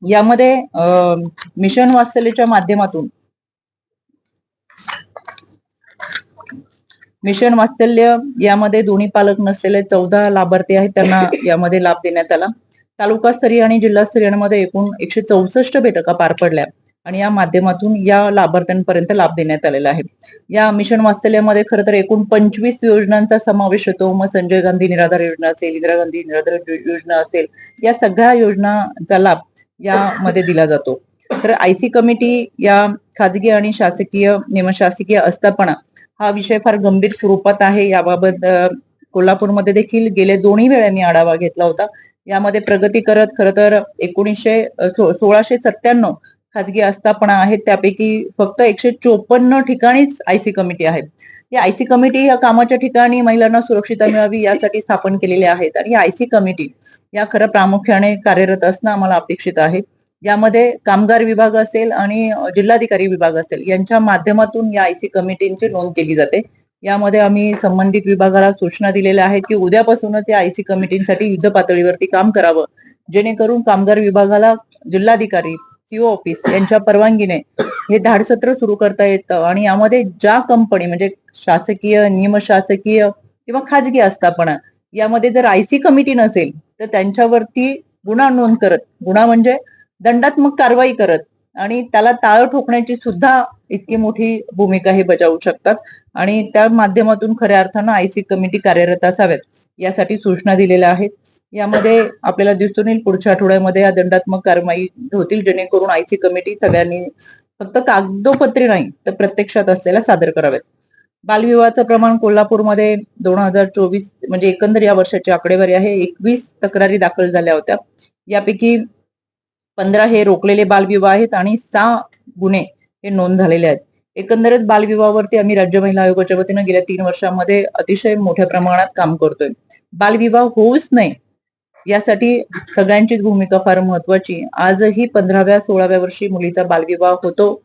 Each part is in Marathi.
यामध्ये मिशन वात्सल्यच्या माध्यमातून मिशन वात्सल्य यामध्ये दोन्ही पालक नसलेले 14 लाभार्थी आहेत, त्यांना यामध्ये लाभ देण्यात आला. तालुकास्तरीय आणि जिल्हास्तरीयमध्ये एकूण 164 बैठका पार पडल्या आणि या माध्यमातून या लाभार्थ्यांपर्यंत लाभ देण्यात आलेला आहे. या मिशन वात्सल्यमध्ये खरं तर एकूण 25 योजनांचा समावेश होतो. मग संजय गांधी निराधार योजना असेल, इंदिरा गांधी निराधार योजना असेल, या सगळ्या योजनांचा लाभ यामध्ये दिला जातो. तर आयसी कमिटी या खाजगी आणि शासकीय निमशासकीय आस्थापना हा विषय फार गंभीर स्वरूपात आहे. याबाबत कोल्हापूरमध्ये देखील गेले दोन्ही वेळा मी आढावा घेतला होता. यामध्ये प्रगती करत खरं तर 1697 खाजगी आस्थापना आहेत, त्यापैकी फक्त 154 ठिकाणीच आयसी कमिटी आहे. या आयसी कमिटी या कामाच्या ठिकाणी महिलांना सुरक्षितता मिळावी यासाठी स्थापन केलेले आहेत आणि आयसी कमिटी या खरं प्रामुख्याने कार्यरत असणं आम्हाला अपेक्षित आहे. यामध्ये कामगार विभाग असेल आणि जिल्हाधिकारी विभाग असेल यांच्या माध्यमातून या आयसी कमिटींची नोंद केली जाते. यामध्ये आम्ही संबंधित विभागाला सूचना दिलेल्या आहेत की उद्यापासूनच या आयसी कमिटींसाठी युद्ध पातळीवरती काम करावं, जेणेकरून कामगार विभागाला जिल्हाधिकारी सीओ ऑफिस यांच्या परवानगीने हे धाडसत्र सुरू करता येतं आणि यामध्ये ज्या कंपनी म्हणजे शासकीय निमशासकीय किंवा खाजगी आस्थापना यामध्ये जर आयसी कमिटी नसेल तर त्यांच्यावरती गुन्हा नोंद करत, गुन्हा म्हणजे दंडात्मक कारवाई करत आणि त्याला टाळं ठोकण्याची सुद्धा इतकी मोठी भूमिका हे बजावू शकतात आणि त्या माध्यमातून खऱ्या अर्थानं आयसी कमिटी कार्यरत असाव्यात यासाठी सूचना दिलेल्या आहेत. यामध्ये आपल्याला दिसून येईल पुढच्या आठवड्यामध्ये या दंडात्मक कारवाई होतील, जेणेकरून आयसी कमिटी सगळ्यांनी फक्त कागदोपत्री नाही तर प्रत्यक्षात असलेल्या सादर कराव्यात. बालविवाहाचं प्रमाण कोल्हापूरमध्ये 2024 म्हणजे एकंदर या वर्षाची आकडेवारी आहे, 21 तक्रारी दाखल झाल्या होत्या. यापैकी 15 हे रोखलेले बालविवाह आहेत आणि 6 गुन्हे हे नोंद झालेले आहेत. एकंदरच बालविवाहावरती आम्ही राज्य महिला आयोगाच्या वतीनं गेल्या 3 वर्षांमध्ये अतिशय मोठ्या प्रमाणात काम करतोय. बालविवाह होऊच नये यासाठी सगळ्यांचीच भूमिका फार महत्वाची. आजही 15व्या 16व्या वर्षी मुलीचा बालविवाह होतो.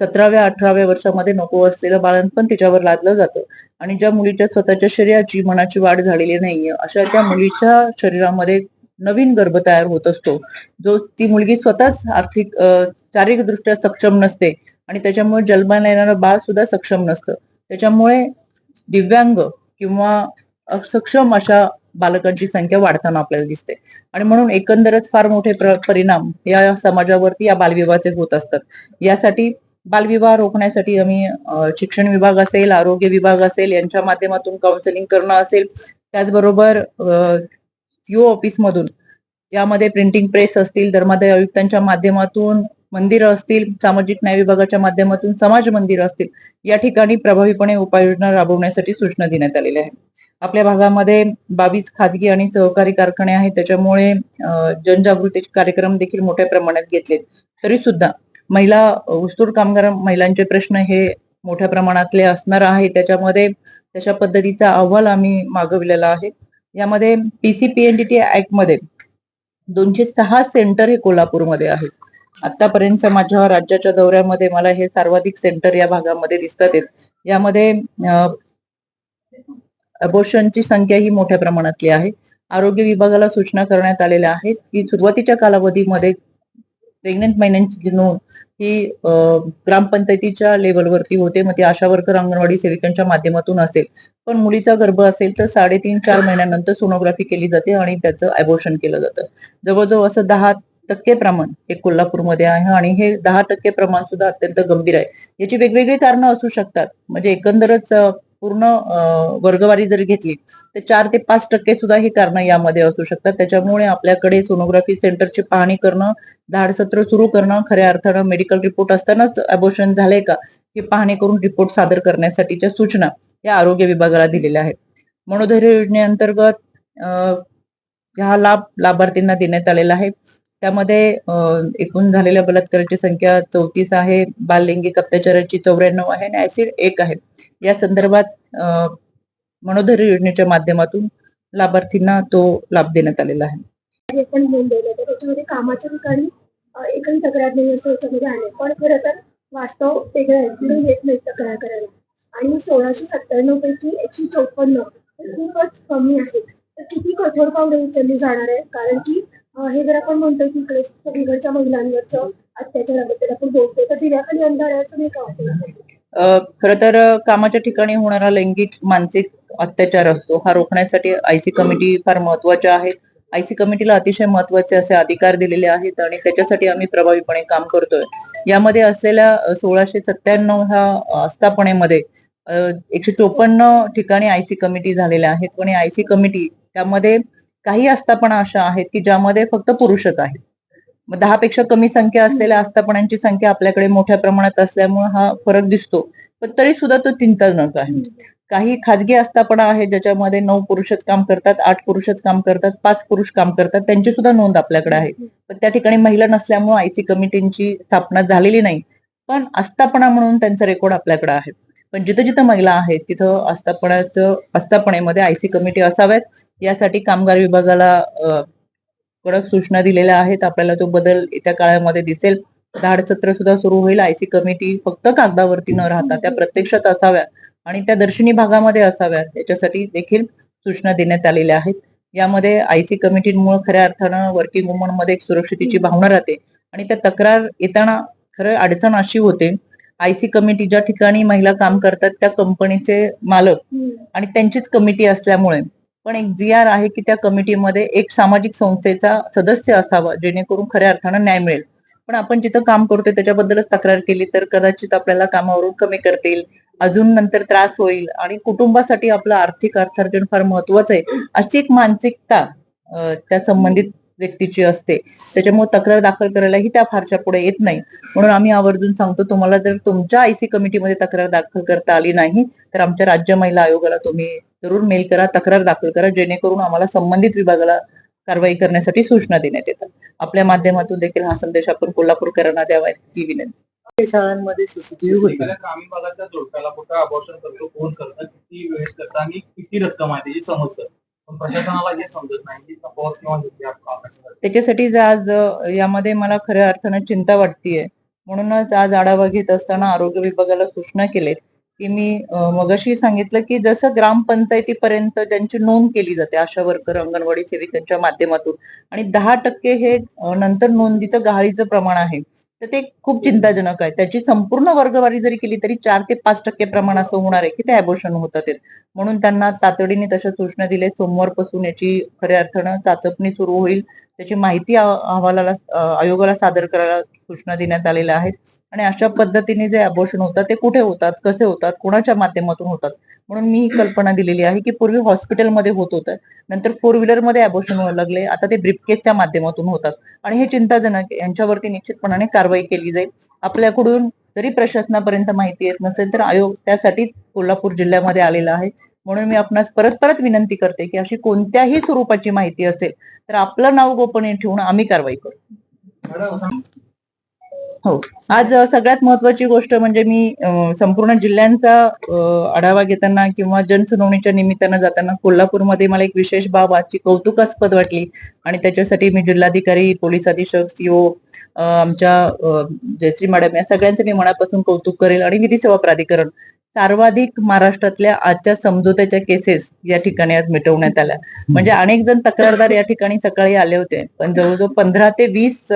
17व्या 18व्या वर्षामध्ये नको असलेलं बाळंतपण तिच्यावर लादलं जातं आणि ज्या मुलीच्या स्वतःच्या शरीराची मनाची वाढ झालेली नाहीये अशा त्या मुलीच्या शरीरामध्ये नवीन गर्भ तयार होत असतो, जो ती मुलगी स्वतःच आर्थिक शारीरिकदृष्ट्या सक्षम नसते आणि त्याच्यामुळे जन्माला येणारं बाळ सुद्धा सक्षम नसतं. त्याच्यामुळे दिव्यांग किंवा असक्षम अशा बालकांची संख्या वाढताना आपल्याला दिसते आणि म्हणून एकंदरच फार मोठे परिणाम या समाजावरती या बालविवाहाचे होत असतात. यासाठी बालविवाह रोखण्यासाठी आम्ही शिक्षण विभाग असेल, आरोग्य विभाग असेल यांच्या माध्यमातून काउन्सिलिंग करणं असेल, त्याचबरोबर सीओ ऑफिस मधून यामध्ये प्रिंटिंग प्रेस असतील, धर्मादाय आयुक्तांच्या माध्यमातून मंदिरं असतील, सामाजिक न्याय विभागाच्या माध्यमातून समाज मंदिर असतील, या ठिकाणी प्रभावीपणे उपाययोजना राबवण्यासाठी सूचना देण्यात आलेल्या आहेत. आपल्या भागामध्ये 22 खाजगी आणि सहकारी कारखाने आहेत, त्याच्यामुळे जनजागृतीचे कार्यक्रम देखील मोठ्या प्रमाणात घेतलेत. तरी सुद्धा महिला ऊसतोड कामगार महिलांचे प्रश्न हे मोठ्या प्रमाणातले असणार आहे. त्याच्यामध्ये तशा पद्धतीचा अहवाल आम्ही मागवलेला आहे. यामध्ये पीसीपीएनडीटी ऍक्ट मध्ये 206 सेंटर हे कोल्हापूरमध्ये आहेत. आतापर्यंत माझ्या राज्याच्या दौऱ्यामध्ये मला हे सर्वाधिक सेंटर या भागामध्ये दिसतात. यामध्ये अबॉर्शनची संख्या ही मोठ्या प्रमाणातली आहे. आरोग्य विभागाला सूचना करण्यात आलेल्या आहेत की सुरुवातीच्या कालावधीमध्ये प्रेग्नंट महिन्यांची नोंद ही ग्रामपंचायतीच्या लेवलवरती होते, मग ती आशा वर्कर अंगणवाडी सेविकांच्या माध्यमातून असेल. पण मुलीचा गर्भ असेल तर 3.5-4 महिन्यानंतर सोनोग्राफी केली जाते आणि त्याचं अबॉर्शन केलं जातं. जवळजवळ असं 10% प्रमाण हे कोल्हापूरमध्ये आहे आणि हे 10% प्रमाण सुद्धा अत्यंत गंभीर आहे. याची वेगवेगळी कारणं असू शकतात. म्हणजे एकंदरच पूर्ण वर्गवारी जर घेतली तर 4 ते 5% सुद्धा ही कारणं यामध्ये असू शकतात. त्याच्यामुळे आपल्याकडे सोनोग्राफी सेंटरची पाहणी करणं, धाडसत्र सुरू करणं, खऱ्या अर्थानं मेडिकल रिपोर्ट असतानाच अबॉर्शन झाले का ही पाहणी करून रिपोर्ट सादर करण्यासाठीच्या सूचना या आरोग्य विभागाला दिलेल्या आहेत. मनोधैर्य योजनेअंतर्गत हा लाभ लाभार्थींना देण्यात आलेला आहे. त्यामध्ये एकूण झालेल्या बलात्काराची संख्या 34 आहे, बाललैंगिक अत्याचाराची 94 आहे आणि ऍसिड 1 आहे. या संदर्भात मनोधैर्य योजनेच्या माध्यमातून लाभार्थींना तो लाभ देण्यात आलेला आहे. हे पण नोंदवलं तर त्याच्यामध्ये कामाच्या ठिकाणी एकही तक्रार नाही असं याच्यामध्ये आले, पण खरं तर वास्तव वेगळं आहे. पुढे येत नाही तक्रार करायला आणि 1697 पैकी 154 खूपच कमी आहेत. तर किती कठोर पावले उचलली जाणार आहे, कारण की हे जर आपण म्हणतो की इकडे सगळीकडच्या महिलांवरचं अत्याचाराबद्दल आपण बोलतो तर दिव्याखाली अंधार आहे असं नाही का वाटत? खरं तर कामाच्या ठिकाणी होणारा लैंगिक मानसिक अत्याचार असतो हा रोखण्यासाठी आयसी कमिटी फार महत्वाच्या आहेत. आयसी कमिटीला अतिशय महत्वाचे असे अधिकार दिलेले आहेत आणि त्याच्यासाठी आम्ही प्रभावीपणे काम करतोय. यामध्ये असलेल्या 1697 ह्या आस्थापनेमध्ये 154 ठिकाणी आयसी कमिटी झालेल्या आहेत. पण आयसी कमिटी त्यामध्ये काही आस्थापना अशा आहेत की ज्यामध्ये फक्त पुरुषच आहेत. मग 10 पेक्षा कमी संख्या असलेल्या आस्थापनांची संख्या आपल्याकडे मोठ्या प्रमाणात असल्यामुळे हा फरक दिसतो. पण तरी सुद्धा तो चिंताजनक आहे. काही खाजगी आस्थापना आहेत ज्याच्यामध्ये 9 पुरुषच काम करतात, 8 पुरुषच काम करतात, 5 पुरुष काम करतात, त्यांची सुद्धा नोंद आपल्याकडे आहे. पण त्या ठिकाणी महिला नसल्यामुळे आयसी कमिटींची स्थापना झालेली नाही. पण आस्थापना म्हणून त्यांचा रेकॉर्ड आपल्याकडे आहे. पण जिथं जिथं महिला आहेत तिथं आस्थापनेमध्ये आयसी कमिटी असाव्यात यासाठी कामगार विभागाला कडक सूचना दिलेल्या आहेत. आपल्याला तो बदल येत्या काळामध्ये दिसेल. धाड सत्र सुद्धा सुरू होईल. आयसी कमिटी फक्त कागदावरती न राहता त्या प्रत्यक्षात असाव्या आणि त्या दर्शनी भागामध्ये असाव्यात याच्यासाठी देखील सूचना देण्यात आलेल्या आहेत. यामध्ये आयसी कमिटीमुळे खऱ्या अर्थानं वर्किंग वुमन मध्ये एक सुरक्षितेची भावना राहते आणि त्या तक्रार येताना खरं अडचण अशी होते. आयसी कमिटी ज्या ठिकाणी महिला काम करतात त्या कंपनीचे मालक आणि त्यांचीच कमिटी असल्यामुळे पण एक जी.आर आहे की त्या कमिटीमध्ये एक सामाजिक संस्थेचा सदस्य असावा जेणेकरून खऱ्या अर्थानं न्याय मिळेल. पण आपण जिथं काम करतोय त्याच्याबद्दलच तक्रार केली तर कदाचित आपल्याला कामावरून कमी करतील, अजून नंतर त्रास होईल आणि कुटुंबासाठी आपलं आर्थिक अर्थार्जन फार महत्वाचं आहे अशी एक मानसिकता त्या संबंधित व्यक्तीची असते. त्याच्यामुळे तक्रार दाखल करायलाही त्या फारशा पुढे येत नाही. म्हणून आम्ही आवर्जून सांगतो तुम्हाला जर तुमच्या आयसी कमिटीमध्ये तक्रार दाखल करता आली नाही तर आमच्या राज्य महिला आयोगाला तुम्ही जरूर मेल करा, तक्रार दाखल करा जेणेकरून आम्हाला संबंधित विभागाला कारवाई करण्यासाठी सूचना देण्यात येतात. आपल्या माध्यमातून देखील हा संदेश आपण कोल्हापूरकरांना द्यावा ही विनंती. शाळांमध्ये सीसीटीव्ही होते. ग्रामीण भागातल्या जोडप्याला कुठं अबॉर्शन करतो, कोण करतं, किती वेळेत करतं आणि किती रक्कम आहे त्याची समजतं. पण प्रशासनाला हे समजत नाही की तफावत किंवा त्याच्यासाठीच आज यामध्ये मला खऱ्या अर्थानं चिंता वाटतेय. म्हणूनच आज आढावा घेत असताना आरोग्य विभागाला सूचना केलेत की मी मगाशी सांगितलं की जसं ग्रामपंचायतीपर्यंत ज्यांची नोंद केली जाते आशा वर्कर अंगणवाडी सेविकांच्या माध्यमातून आणि 10% हे नंतर नोंदीचं गहाळीचं प्रमाण आहे तर ते खूप चिंताजनक आहे. त्याची संपूर्ण वर्गवारी जरी केली तरी 4 ते 5% प्रमाण असं होणार आहे की ते अबॉर्शन होतात. म्हणून त्यांना तातडीने तशा सूचना दिल्या. सोमवारपासून याची खऱ्या अर्थानं चाचपणी सुरू होईल. त्याची माहिती अहवालाला आयोगाला सादर करायला सूचना देण्यात आलेल्या आहेत आणि अशा पद्धतीने जे अबॉर्शन होतात ते कुठे होतात, कसे होतात, कोणाच्या माध्यमातून होतात. म्हणून मी ही कल्पना दिलेली आहे की पूर्वी हॉस्पिटलमध्ये होत होतं, नंतर 4 व्हीलरमध्ये अबॉर्शन व्हायला लागले, आता ते ब्रीफकेसच्या माध्यमातून होतात आणि हे चिंताजनक. यांच्यावरती निश्चितपणाने कारवाई केली जाईल. आपल्याकडून जरी प्रशासनापर्यंत माहिती येत नसेल तर आयोग त्यासाठी कोल्हापूर जिल्ह्यामध्ये आलेला आहे. म्हणून मी आपणास परत परत विनंती करते की अशी कोणत्याही स्वरूपाची माहिती असेल तर आपलं नाव गोपनीय ठेवून आम्ही कारवाई करू. हो, आज सगळ्यात महत्वाची गोष्ट म्हणजे मी संपूर्ण जिल्ह्यांचा आढावा घेताना किंवा जनसुनावणीच्या निमित्तानं जाताना कोल्हापूरमध्ये मला एक विशेष बाब आजची कौतुकास्पद वाटली आणि त्याच्यासाठी मी जिल्हाधिकारी, पोलीस अधीक्षक, सीओ, आमच्या जयश्री मॅडम या सगळ्यांचं मी मनापासून कौतुक करेल आणि विधी सेवा प्राधिकरण सर्वाधिक महाराष्ट्रातल्या आजच्या समझोत्याच्या केसेस या ठिकाणी आज मिटवण्यात आल्या. म्हणजे अनेक जण तक्रारदार या ठिकाणी सकाळी आले होते पण जवळजवळ 15 ते 20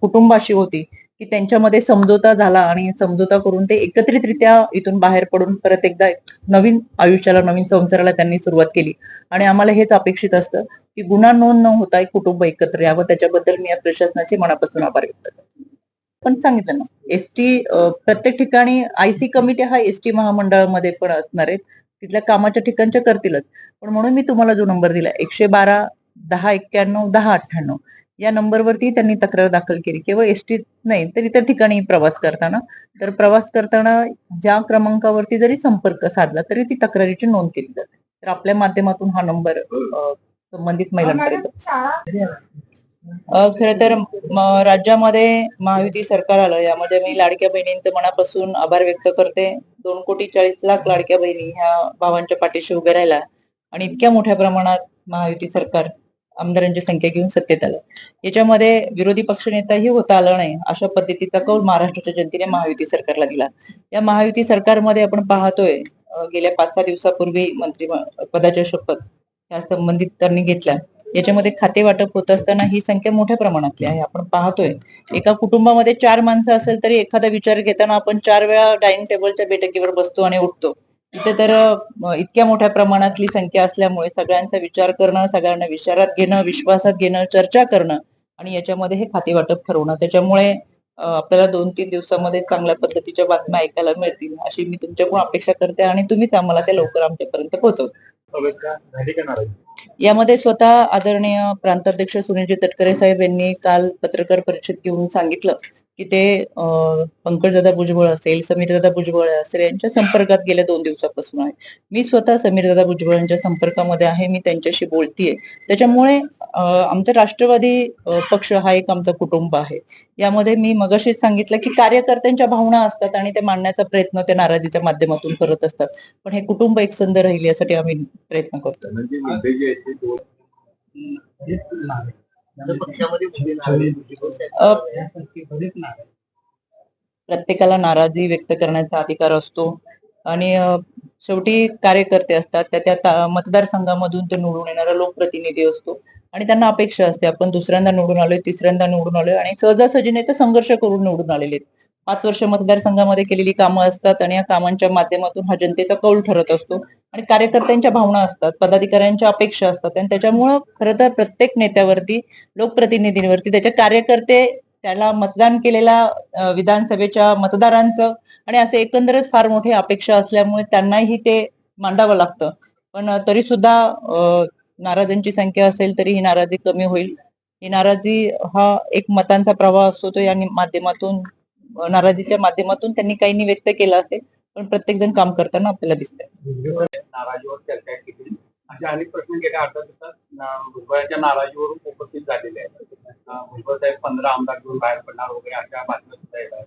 कुटुंब अशी होती की त्यांच्यामध्ये समझोता झाला आणि समझोता करून ते एकत्रितरित्या इथून बाहेर पडून परत एकदा नवीन आयुष्याला, नवीन संसाराला त्यांनी सुरुवात केली. आणि आम्हाला हेच अपेक्षित असतं की गुन्हा नोंद न होता एक कुटुंब एकत्र यावं. त्याच्याबद्दल मी या प्रशासनाचे मनापासून आभार व्यक्त करते. पण सांगितलं ना एसटी प्रत्येक ठिकाणी आयसी कमिटी हा एसटी महामंडळामध्ये पण असणार आहेत. तिथल्या कामाच्या ठिकाणच्या करतीलच. पण म्हणून मी तुम्हाला जो नंबर दिला 112 1091 1098 या नंबरवरती त्यांनी तक्रार दाखल केली. केवळ एसटीत नाही तर इतर ठिकाणी प्रवास करताना ज्या क्रमांकावरती जरी संपर्क साधला तरी ती तक्रारीची नोंद केली जाते. तर आपल्या माध्यमातून हा नंबर संबंधित महिलांपर्यंत. खरं तर राज्यामध्ये महायुती सरकार आलं यामध्ये मी लाडक्या बहिणींचं मनापासून आभार व्यक्त करते. 2,40,00,000 लाडक्या बहिणी ह्या भावांच्या पाठीशी उभे राहिल्या आणि इतक्या मोठ्या प्रमाणात महायुती सरकार आमदारांची संख्या घेऊन सत्तेत आलं. याच्यामध्ये विरोधी पक्षनेताही होता आला नाही अशा पद्धतीचा कौल महाराष्ट्राच्या जनतेने महायुती सरकारला दिला. या महायुती सरकारमध्ये आपण पाहतोय गेल्या 5-6 दिवसापूर्वी मंत्री पदाच्या शपथ या संबंधित त्यांनी घेतल्या. याच्यामध्ये खाते वाटप होत असताना ही संख्या मोठ्या प्रमाणातली आहे. आपण पाहतोय एका कुटुंबामध्ये 4 माणसं असेल तरी एखादा विचार घेताना आपण 4 वेळा डायनिंग टेबलच्या बैठकीवर बसतो आणि उठतो. इथे तर इतक्या मोठ्या प्रमाणातली संख्या असल्यामुळे सगळ्यांचा विचार करणं, सगळ्यांना विचारात घेणं, विश्वासात घेणं, चर्चा करणं आणि याच्यामध्ये हे खाते वाटप ठरवणं. त्याच्यामुळे आपल्याला 2-3 दिवसामध्ये चांगल्या पद्धतीच्या बातम्या ऐकायला मिळतील अशी मी तुमच्याकडून अपेक्षा करते आणि तुम्हीच आम्हाला त्या लवकर आमच्यापर्यंत पोहोचवता. झाली का नाराजी? यामध्ये स्वतः आदरणीय प्रांताध्यक्ष सुनीलजी तटकरे साहेब यांनी काल पत्रकार परिषद घेऊन सांगितलं की ते पंकजदादा भुजबळ असेल, समीरदादा भुजबळ असेल यांच्या संपर्कात गेल्या 2 दिवसापासून आहे. मी स्वतः समीरदादा भुजबळ यांच्या संपर्कामध्ये आहे. मी त्यांच्याशी बोलतीये. त्याच्यामुळे आमचा राष्ट्रवादी पक्ष हा एक आमचा कुटुंब आहे. यामध्ये मी मगाशीच सांगितलं की कार्यकर्त्यांच्या भावना असतात आणि ते मांडण्याचा प्रयत्न त्या नाराजीच्या माध्यमातून करत असतात. पण हे कुटुंब एकसंध राहील यासाठी आम्ही प्रयत्न करतो. म्हणजे मुद्दे जे आहेत ते दोन पक्षामध्ये मुद्दे नाराजी बरेच नाराज. प्रत्येकाला नाराजी व्यक्त करण्याचा अधिकार असतो आणि शेवटी कार्यकर्ते असतात त्या मतदारसंघामधून ते निवडून येणारा लोकप्रतिनिधी असतो आणि त्यांना अपेक्षा असते आपण दुसऱ्यांदा निवडून आलोय, तिसऱ्यांदा निवडून आलोय आणि सहजासहजीने ते संघर्ष करून निवडून आलेले आहेत. 5 वर्ष मतदारसंघामध्ये केलेली कामं असतात आणि या कामांच्या माध्यमातून हा जनतेचा कौल ठरत असतो आणि कार्यकर्त्यांच्या भावना असतात, पदाधिकाऱ्यांच्या अपेक्षा असतात आणि त्याच्यामुळं खरं तर प्रत्येक नेत्यावरती, लोकप्रतिनिधींवरती त्याचे कार्यकर्ते, त्याला मतदान केलेल्या विधानसभेच्या मतदारांचं आणि असे एकंदरच फार मोठी अपेक्षा असल्यामुळे त्यांनाही ते मांडावं लागतं. पण तरी सुद्धा नाराजांची संख्या असेल तरी ही नाराजी कमी होईल. ही नाराजी हा एक मतांचा प्रवाह असतो तो या माध्यमातून नाराजीच्या माध्यमातून त्यांनी काहींनी व्यक्त केला असेल पण प्रत्येक जण काम करताना आपल्याला दिसतंय. नाराजीवर चर्चा केली असे अनेक प्रश्न गेल्या अर्धा दिवसात भुजबळांच्या नाराजीवरून उपस्थित झालेले आहेत. भुजबळ साहेब 15 आमदार घेऊन बाहेर पडणार वगैरे अशा बातम्या सुद्धा येत आहेत.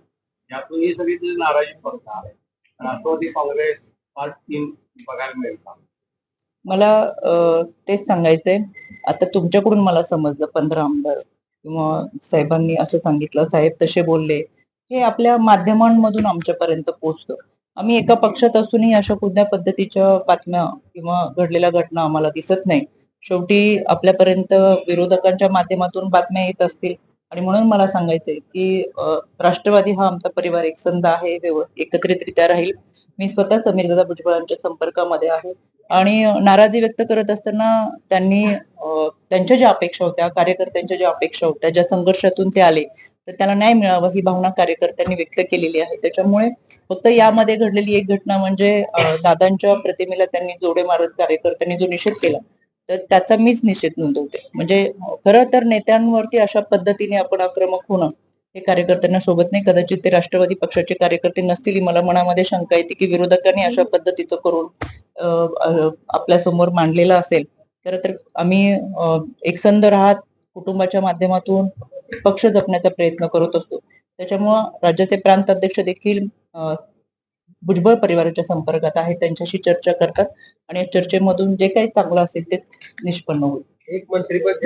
यातून ही सगळी नाराजी पडणार आहे. राष्ट्रवादी काँग्रेस पार्ट 3 बघायला मिळतात. मला तेच सांगायचंय. आता तुमच्याकडून मला समजलं 15 आमदार किंवा साहेबांनी असं सांगितलं, साहेब तसे बोलले, हे आपल्या माध्यमांमधून आमच्यापर्यंत पोहोचतं. आम्ही एका पक्षात असूनही अशा कोणत्या पद्धतीच्या बातम्या किंवा घडलेल्या घटना आम्हाला दिसत नाही. शेवटी आपल्यापर्यंत विरोधकांच्या माध्यमातून बातम्या येत असतील आणि म्हणून मला सांगायचंय की राष्ट्रवादी हा आमचा परिवार एकसंध आहे, एकत्रितरित्या राहील. मी स्वतः समीरदादा भुजबळांच्या संपर्कामध्ये आहे आणि नाराजी व्यक्त करत असताना त्यांनी त्यांच्या ज्या अपेक्षा होत्या, कार्यकर्त्यांच्या ज्या अपेक्षा होत्या, ज्या संघर्षातून ते आले तर त्याला न्याय मिळावा ही भावना कार्यकर्त्यांनी व्यक्त केलेली आहे. त्याच्यामुळे फक्त यामध्ये घडलेली एक घटना म्हणजे दादांच्या प्रतिमेला त्यांनी जोडे मारत कार्यकर्त्यांनी जो निषेध केला तर त्याचा मीच निषेध नोंदवते. म्हणजे खरं तर नेत्यांवरती अशा पद्धतीने आपण आक्रमक होणं हे कार्यकर्त्यांना सोबत नाही. कदाचित ते राष्ट्रवादी पक्षाचे कार्यकर्ते नसतील. मला मनामध्ये शंका येते की विरोधकांनी अशा पद्धतीचं करून आपल्या समोर मांडलेलं असेल तर आम्ही एकसंध राहत कुटुंबाच्या माध्यमातून पक्ष जपण्याचा प्रयत्न करत असतो. त्याच्यामुळं राज्याचे प्रांत अध्यक्ष देखील भुजबळ परिवाराच्या संपर्कात आहे, त्यांच्याशी चर्चा करतात आणि या चर्चेमधून जे काही चांगलं असेल ते निष्पन्न होईल. एक मंत्रिपद